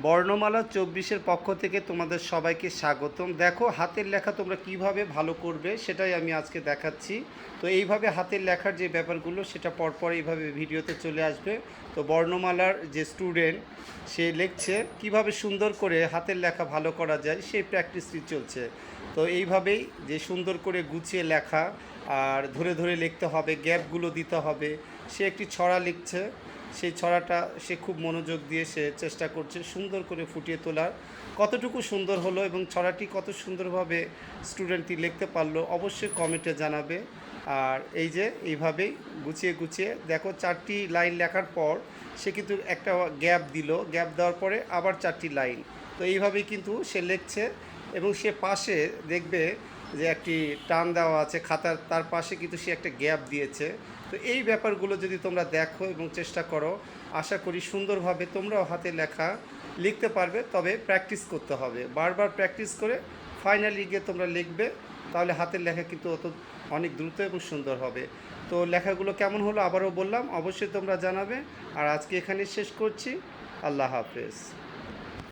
বর্ণমালা 24-এর পক্ষ থেকে তোমাদের সবাইকে স্বাগতম। দেখো হাতের লেখা তোমরা কিভাবে ভালো করবে সেটাই আমি আজকে দেখাচ্ছি। তো এইভাবে হাতের লেখার যে ব্যাপারগুলো সেটা পরপর এইভাবে ভিডিওতে চলে আসবে। তো বর্ণমালার যে স্টুডেন্ট সে লিখছে কিভাবে সুন্দর করে হাতের লেখা ভালো করা যায় সেই প্র্যাকটিসটি চলছে। তো এইভাবেই যে সুন্দর করে গুছিয়ে লেখা আর ধরে ধরে লিখতে হবে, গ্যাপগুলো দিতে হবে। সে একটি ছড়া লিখছে, সেই ছড়াটা সে খুব মনোযোগ দিয়ে সে চেষ্টা করছে সুন্দর করে ফুটিয়ে তোলার। কতটুকু সুন্দর হলো এবং ছড়াটি কত সুন্দরভাবে স্টুডেন্টটি লিখতে পারলো অবশ্যই কমেন্টে জানাবে। আর এই যে এইভাবেই গুছিয়ে গুছিয়ে দেখো 4টি লাইন লেখার পর সে কিন্তু একটা গ্যাপ দিল, গ্যাপ দেওয়ার পরে আবার 4টি লাইন। তো এইভাবেই কিন্তু সে লিখছে এবং সে পাশে দেখবে যে একটি টান দেওয়া আছে খাতার, তার পাশে কিন্তু সে একটা গ্যাপ দিয়েছে। তো এই ব্যাপারগুলো যদি তোমরা দেখো এবং চেষ্টা করো, আশা করি সুন্দরভাবে তোমরাও হাতে লেখা লিখতে পারবে। তবে প্র্যাকটিস করতে হবে, বারবার প্র্যাকটিস করে ফাইনালি গিয়ে তোমরা লিখবে, তাহলে হাতের লেখা কিন্তু অনেক দ্রুত এবং সুন্দর হবে। তো লেখাগুলো কেমন হলো আবারও বললাম, অবশ্যই তোমরা জানাবে। আর আজকে এখানে শেষ করছি। আল্লাহ হাফেজ।